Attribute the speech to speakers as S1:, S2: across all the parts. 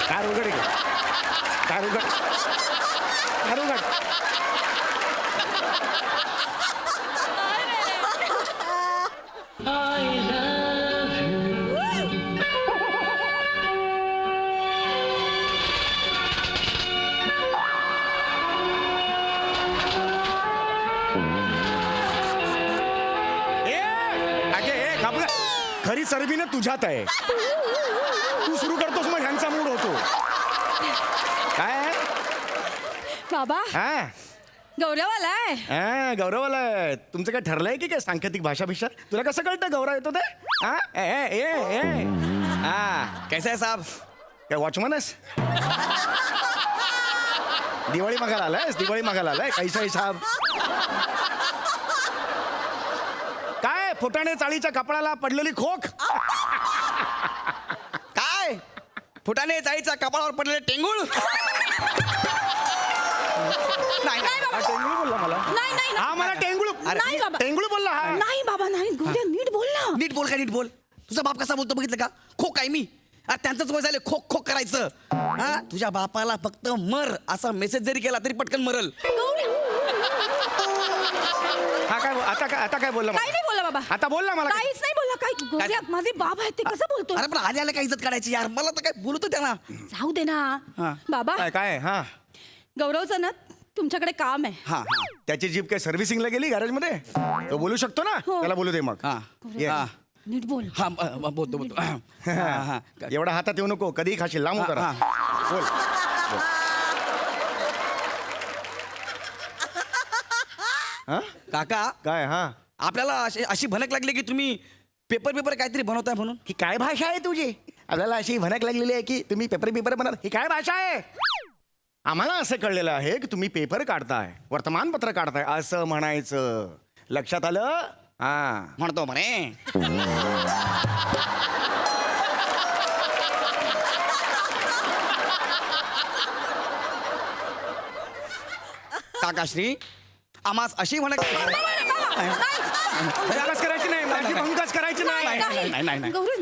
S1: Car उघड इकडे. Car उघड. कार उघड. खरी चरबी ना तुझ्यात आहे. तू सुरू करतोस मग ह्यांचा मूड होतो. काय
S2: बाबा
S1: हा
S2: गौरव आलाय.
S1: गौरव आलाय. तुमचं काय ठरलंय की काय सांकेतिक भाषा भिषा? तुला कसं कळतं गौरव येतो ते? हा कैसा आहे साहेब? काय वॉचमन आहेस? दिवाळी मागायला आलायस? दिवाळी मागायला आलाय? कैसा आहे साहेब? काय फुटाणे चाळीच्या कपड्याला पडलेली खोक?
S3: काय फुटाने चाळीच्या कपाळावर पडलेले टेंगूळ?
S1: नाही टेंगुळ बोलला मला.
S2: नाही
S1: हा मला टेंगुळ
S2: नाही बाबा.
S1: टेंगुळ बोलला. हा
S2: नाही बाबा नाही. गौऱ्या नीट बोल ना.
S3: नीट बोल का नीट बोल. तुझा बाप कसा बोलतो बघितलं का? खोक आहे मी. त्यांचंच वय झालं खोक खोक करायचं. हा तुझ्या बापाला फक्त मर असा मेसेज जरी केला तरी पटकन मरल.
S1: हा काय आता काय बोलला?
S2: काही नाही बोलला बाबा.
S1: आता बोल ना मला.
S2: काहीच नाही बोलला. काय गौऱ्या माझे बाबा आहेत ते कसं बोलतो?
S3: अरे पण आले आले काय इज्जत काढायची यार. मला तर काय बोलतो त्यांना.
S2: जाऊ दे ना बाबा.
S1: काय हा
S2: गौरवचं ना तुमच्याकडे काम आहे.
S3: हा
S1: त्याची जीप काय सर्व्हिसिंगला गेली गॅरेज मध्ये? तो बोलू शकतो ना.
S2: हो.
S1: त्याला बोलू दे मग. ये.
S2: नीट बोल.
S3: हा बोलतो
S1: एवढा हातात येऊ नको. कधी खाशील. लांब करा. बोल.
S3: काका
S1: काय हा
S3: आपल्याला अशी भनक लागली की तुम्ही पेपर काहीतरी बनवताय म्हणून.
S1: ही काय भाषा आहे तुझी? आपल्याला अशी भनक लागलेली आहे की तुम्ही पेपर बनवता. ही काय भाषा आहे? आम्हाला असं कळलेलं आहे की तुम्ही पेपर काढताय, वर्तमानपत्र काढताय असं म्हणायचं. लक्षात आलं? हा
S3: म्हणतो म्हणे. काकाश्री आम्हास अशी भनक
S1: भंकच करायची नाही. माझी भंकच करायची नाही.
S2: गौरव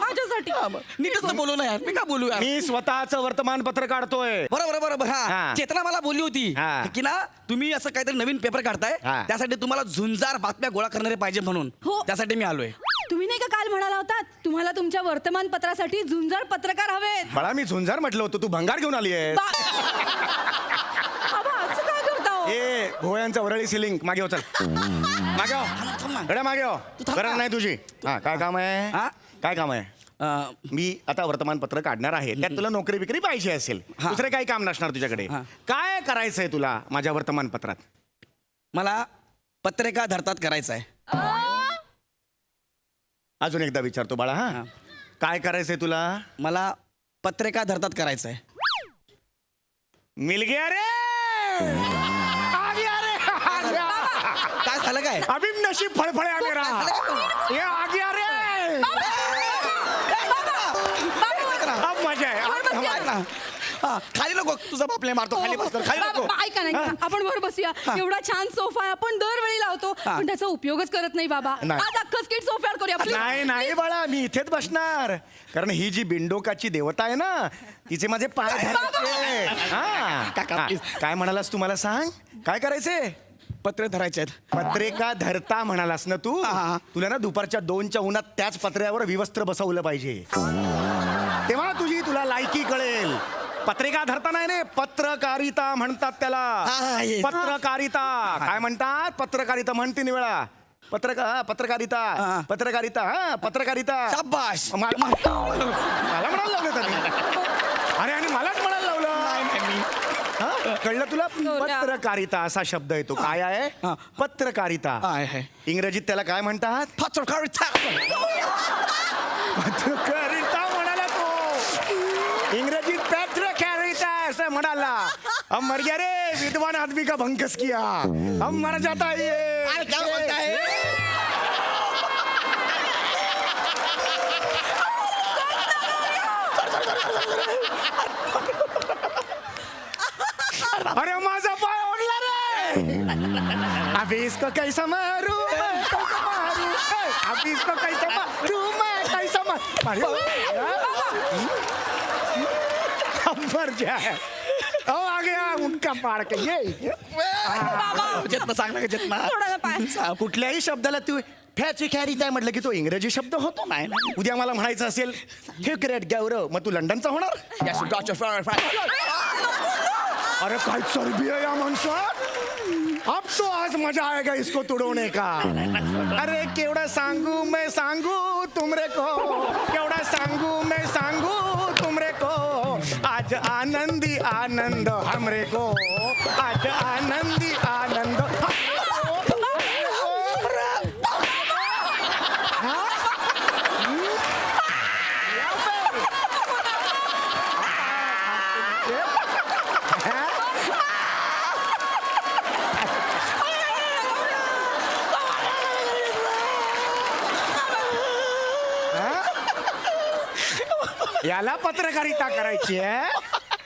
S2: माझ्यासाठी
S3: नीटच बोलू ना यार. मी का बोलू यार?
S1: मी स्वतःच वर्तमानपत्र काढतोय.
S3: बरोबर
S1: हा.
S3: चेतना मला बोलली होती
S1: हा.
S3: की ना तुम्ही असं काहीतरी नवीन पेपर काढताय
S1: हा.
S3: त्यासाठी तुम्हाला झुंजार बातम्या गोळा करणारे पाहिजे म्हणून.
S2: हो.
S3: त्यासाठी मी आलोय.
S2: तुम्ही नाही का काल म्हणाला होतात तुम्हाला तुमच्या वर्तमानपत्रासाठी झुंजार पत्रकार हवेत?
S1: मला मी झुंजार म्हटलं होतं. तू भंगार घेऊन आली आहे.
S2: बाबा असं काय करता हो?
S1: ए भोयांचा वरळी सिलिंग मागे हो. चल मागे हो. गड्या मागे हो. गरज नाही तुझी. हा काय काम आहे?
S3: हा?
S1: काय काम आहे? मी आता वर्तमानपत्र काढणार आहे. त्यात तुला नोकरी बिकरी पाहिजे असेल. दुसरे काही काम नसणार तुझ्याकडे. काय करायचंय तुला माझ्या वर्तमानपत्रात?
S3: मला पत्रिका धरतात करायचं आहे.
S1: अजून एकदा विचारतो बाळा. हा काय करायचंय तुला?
S3: मला पत्रिका धरतात करायचं आहे.
S1: मिल गया रे. आ गया रे. आ गया.
S3: काय झालं काय?
S1: अभी नशीब फळफळ्या मेरा. ये आ गया रे. अब मजा आहे.
S3: खाली नको तुझा बापले मारतो. खाली बस खाली नको.
S2: ऐका नाही आपण वर बसूया. एवढा छान सोफा आहे आपण दरवेळी लावतो पण त्याचा उपयोगच करत नाही बाबा.
S1: नाही.
S2: आज अख्खं स्किट सोफ्यावर करूया please.
S1: नाही बाळा मी इथेच बसणार. कारण ही जी बिंडोकाची देवता आहे ना तिचे माझे पाय धरायचे. हा काय म्हणालास तू मला सांग? काय करायचंय?
S3: पत्रे धरायचे आहेत.
S1: पत्रिका धरता म्हणालास ना तू? तुला ना दुपारच्या 2च्या उन्हात त्याच पत्र्यावर विवस्त्र बसवलं पाहिजे. तेव्हा तुला लायकी कळेल. पत्रिका धरता नाही रे. पत्रकारिता म्हणतात त्याला. पत्रकारिता काय म्हणतात? पत्रकारिता म्हणते वेळा. पत्रकारिता
S3: शाबाश.
S1: मला म्हणायला लावलं त्यांनी. अरे आणि मलाच म्हणायला लावलं. कळलं तुला? पत्रकारिता असा शब्द येतो. काय आहे? पत्रकारिता. इंग्रजीत त्याला काय म्हणतात?
S3: पत्रकारिता.
S1: पत्रकारिता म्हणाला तो. इंग्रजीत पत्रकारिता असं म्हणाला. हम मर गया रे. विद्वान आदमी का भंकस किया. हम मर जाता है.
S3: अरे क्या बोलता है?
S1: अरे माझा पाय ओढला रे. अभी इसको कैसा मारू. अभी इसको कैसा तू मैं कैसा मर जाए ओ आ गया उनका पाड़ के ये
S3: चेतना सांग ना चेतना
S2: थोडा ना पाय.
S1: कुठल्याही शब्दाला तू फॅची कॅरी काय म्हटलं की तो इंग्रजी शब्द होतो नाही ना उद्या मला म्हणायचं असेल ग्रेट गौरव मग तू लंडनचा होणार अरे काय चरबी आहे या माणसात अब तो आज मजा आएगा इसको तुडवणे का अरे केवढा सांगू मैं सांगू तुमरे को केवढा सांगू मैं सांगू तुमरे को आज आनंदी आनंद हमरे को आज आनंदी आनंद याला पत्रकारिता करायची आहे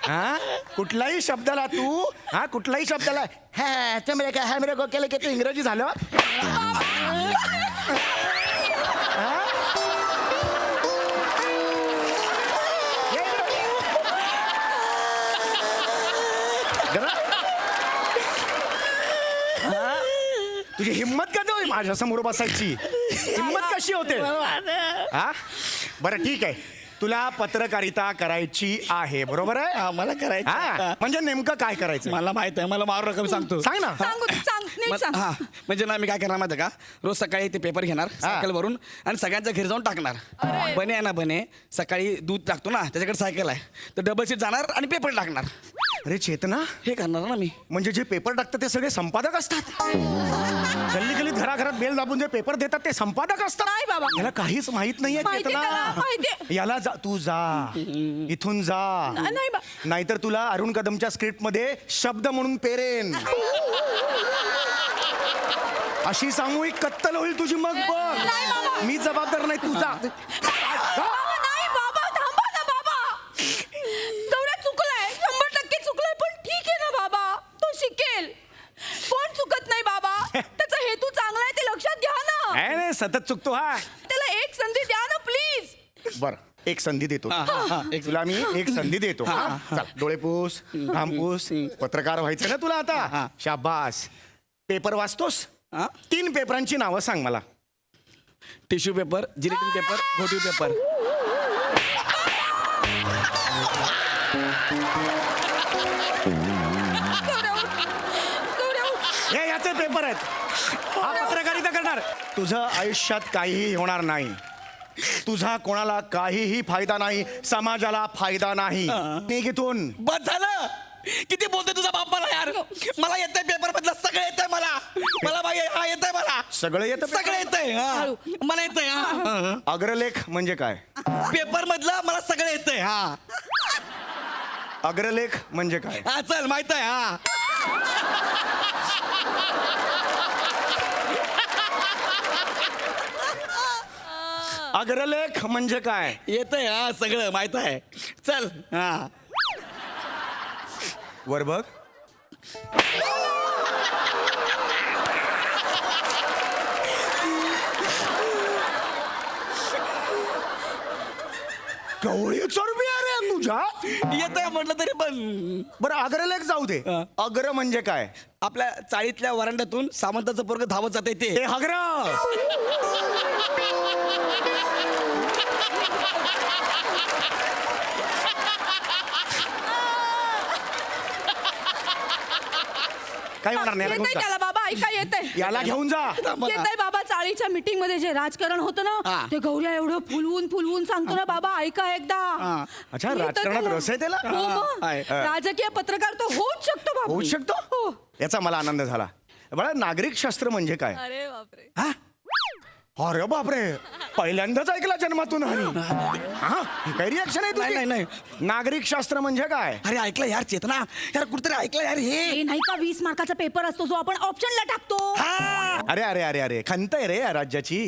S1: हा कुठल्याही शब्दाला तू हा कुठल्याही शब्दाला हा ते मेरे का है मेरे को केलं की तू इंग्रजी झालं हा? ये इकडं. जरा. हा? तुझी हिम्मत कधी होई माझ्या समोर बसायची हिम्मत कशी होते हा बरं ठीक आहे तुला पत्रकारिता करायची आहे बरोबर आहे
S3: मला करायचं
S1: हा म्हणजे नेमकं काय करायचं
S3: मला माहित आहे मला मारू रकम सांगतो
S1: सांग ना
S2: सांगू सांग नीट सांग.
S3: हा म्हणजे ना मी काय करणार माहिती आहे का रोज सकाळी ते पेपर घेणार सायकल वरून आणि सगळ्यांच्या घरी जाऊन टाकणार
S2: अरे.
S3: बने आहे ना बने सकाळी दूध टाकतो ना त्याच्याकडे सायकल आहे तर डबल सीट जाणार आणि पेपर टाकणार
S1: अरे चेतना
S3: हे करणार ना मी
S1: म्हणजे जे पेपर टाकतात ते सगळे संपादक असतात गल्ली गल्लीत घराघरात बेल दाबून जे पेपर देतात ते संपादक असतात
S2: नाही बाबा.
S1: याला काहीच माहित नाहीये
S2: माहिती त्याला,
S1: चेतना
S2: माहिती.
S1: याला जा तू जा इथून जा
S2: नाही बा.
S1: नाहीतर तुला अरुण कदमच्या स्क्रिप्ट मध्ये शब्द म्हणून पेरेन अशी सामूहिक कत्तल होईल तुझी मग
S2: नाही
S1: बघ
S2: बाबा.
S1: मी जबाबदार नाही तू जा
S2: बाबा, नाही बाबा थांबा ना बाबा गौऱ्या चुकलाय 100% चुकलाय पण ठीक आहे ना बाबा तो शिकेल कोण चुकत नाही बाबा त्याचा हेतू चांगला आहे ते लक्षात घ्या ना
S1: नाही सतत चुकतो हा
S2: त्याला एक संधी द्या ना प्लीज
S1: बर एक संधी देतो
S3: एक
S1: तुला मी एक संधी देतो चल डोळे पुस घाम पुस पत्रकार व्हायचं ना तुला आता शाबास पेपर वाचतोस
S3: हा?
S1: 3 पेपरांची नावं सांग मला
S3: टिश्यू पेपर जिलेटिन पेपर घोटीव पेपर
S1: हे याचे पेपर आहेत हा पत्रकारिता करणार तुझं आयुष्यात काहीही होणार नाही तुझा कोणाला काहीही फायदा नाही समाजाला फायदा नाही निघ इथून
S3: बस झालं किती बोलतोय तुझा बाप मला यार मला येतंय पेपर मधलं सगळं येतंय मला मला बाई हा येतंय मला
S1: सगळं येतं
S3: सगळं येतंय मला येतंय हा
S1: अग्रलेख म्हणजे काय
S3: पेपर मधलं मला सगळं येतंय हा
S1: अग्रलेख म्हणजे काय
S3: हा चल माहित आहे हा
S1: अग्रलेख म्हणजे काय
S3: येतंय हा सगळं माहित आहे चल हा
S1: वर बघ कवळी चरबी अरे तुझ्या
S3: येतंय म्हटलं तरी पण
S1: बरं अग्रलेख जाऊ दे
S3: हा.
S1: अग्र म्हणजे काय
S3: आपल्या चाळीतल्या वरांड्यातून सामंताचं पोरग धावत जाते ते
S1: ते अग्र काय होणार नाही याला
S2: येतंय
S1: घेऊन जा.
S2: त्याला बाबा ऐका येतंय
S1: याला घेऊन जा
S2: येतंय बाबा चाळीच्या मीटिंग मध्ये जे राजकारण होतं ना
S3: हा.
S2: ते गौऱ्या एवढं फुलवून फुलवून सांगतो ना बाबा ऐका एकदा
S1: अच्छा
S2: येतं
S1: राजकारणात
S2: त्याला.
S1: रस आहे त्याला
S2: हो मग.
S3: आहे.
S2: राजकीय पत्रकार तो होऊच शकतो बाबा
S1: होऊ शकतो
S2: हो.
S1: याचा मला आनंद झाला बघा नागरिक शास्त्र म्हणजे काय
S2: अरे बापरे
S1: हा? अरे बापरे पहिल्यांदाच ऐकला जन्मातून हा ही काय रिॲक्शन आहे तुझी?
S3: नाही, नाही,
S1: नागरिक शास्त्र म्हणजे काय
S3: अरे ऐकलं यार चेतना यार कुठतरी ऐकलं यार हे
S2: हे नाही का 20 मार्काचा पेपर असतो जो आपण ऑप्शनला टाकतो
S3: हा
S1: अरे अरे अरे अरे खंत आहे रे या राज्याची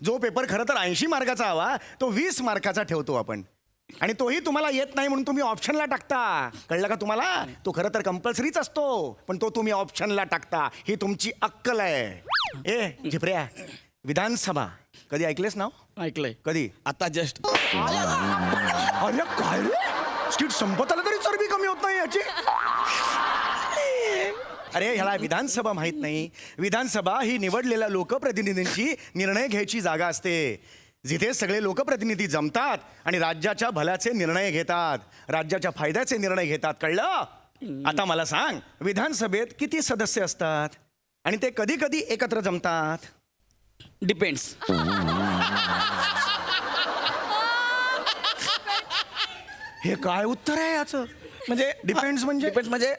S1: जो पेपर खरं तर 80 मार्काचा हवा तो 20 मार्काचा ठेवतो आपण आणि तोही तुम्हाला येत नाही म्हणून तुम्ही ऑप्शनला टाकता कळलं का तुम्हाला तो खरं तर कंपल्सरीच असतो पण तो तुम्ही ऑप्शनला टाकता ही तुमची अक्कल आहे ए झिपऱ्या विधानसभा कधी ऐकलेस नाव?
S3: ऐकलंय
S1: कधी?
S3: आता जस्ट.
S1: अरे काय रे, स्किट संपत आलं तरी चरबी कमी होत नाही याची. अरे ह्याला विधानसभा माहित नाही. विधानसभा ही निवडलेल्या लोकप्रतिनिधींची निर्णय घ्यायची जागा असते, जिथे सगळे लोकप्रतिनिधी जमतात आणि राज्याच्या भल्याचे निर्णय घेतात, राज्याच्या फायद्याचे निर्णय घेतात. कळलं? आता मला सांग, विधानसभेत किती सदस्य असतात आणि ते कधी कधी एकत्र जमतात?
S3: डिपेंड्स.
S1: हे काय उत्तर आहे याचं?
S3: म्हणजे
S1: Depends म्हणजे?
S3: डिपेंड्स म्हणजे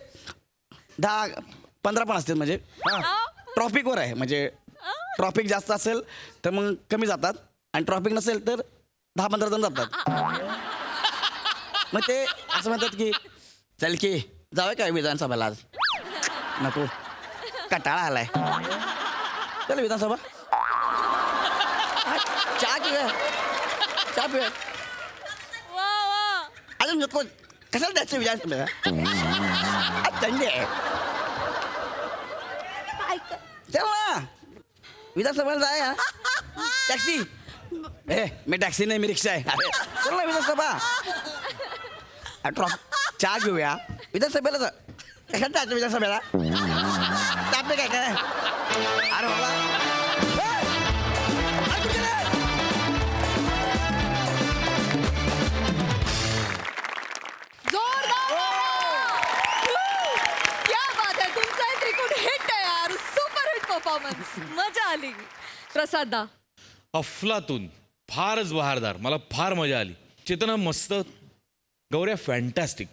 S3: 10-15 पण असतील. म्हणजे ट्रॉफिकवर आहे. म्हणजे ट्रॉफिक जास्त असेल तर मग कमी जातात आणि ट्रॉफिक नसेल तर 10-15 जण जातात. मग ते असं म्हणतात की चल की जाऊया काय विधानसभेला आज. नको, कटाळा आलाय. चल विधानसभा, चहा पिऊया, चहा पिऊया.
S2: वा वा.
S3: अजून नको, कशाला द्यायचं विधानसभेला? आज थंडी आहे.
S2: ऐक.
S3: चल ना विधानसभेला जाय. टॅक्सी. मी टॅक्सी नाही, मी रिक्षा आहे. चल ना विधानसभा. चहा घेऊया, विधानसभेला जा. कशाला जायचं विधानसभेला? तापले काय काय? अरे बाबा, अरे कुठे रे?
S2: जोरदार. क्या बात आहे, तुमचा हे त्रिकुट हिट आहे यार. सुपर हिट परफॉर्मन्स, मजा आली. प्रसाद दा.
S4: अफलातून, फारच बहारदार. मला फार मजा आली. चेतना मस्त, गौऱ्या फॅन्टॅस्टिक.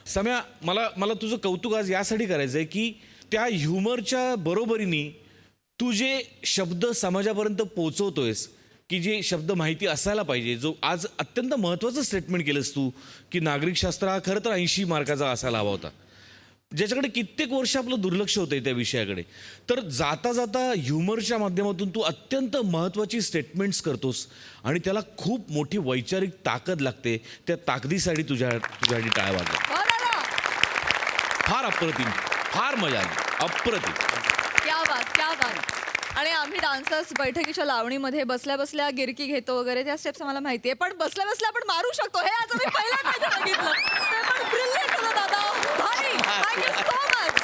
S4: सम्या, मला तुझं कौतुक आज यासाठी करायचं आहे की त्या ह्युमरच्या बरोबरीने तू जे शब्द समाजापर्यंत पोचवतोयस, की जे शब्द माहिती असायला पाहिजे, जो आज अत्यंत महत्त्वाचं स्टेटमेंट केलंस तू की नागरिकशास्त्र हा खरं तर 80 मार्काचा असायला हवा होता, ज्याच्याकडे कित्येक वर्ष आपलं दुर्लक्ष होतंय त्या विषयाकडे. तर जाता जाता ह्युमरच्या माध्यमातून तू अत्यंत महत्त्वाची स्टेटमेंट्स करतोस आणि त्याला खूप मोठी वैचारिक ताकद लागते. त्या ताकदीसाठी तुझ्यासाठी टाळ्या वाजल्या. फार अप्रतिम, फार मजा आली, अप्रतिम.
S2: क्या बात, क्या बात. आणि आम्ही डान्सर्स बैठकीच्या लावणीमध्ये बसल्या बसल्या गिरकी घेतो वगैरे, त्या स्टेप्स आम्हाला माहिती आहे, पण बसल्या बसल्या आपण मारू शकतो हे आज आम्ही पहिल्यांदा बघितलं. ते पण ब्रिलियंट होतं दादा. भारी. Thank you so much.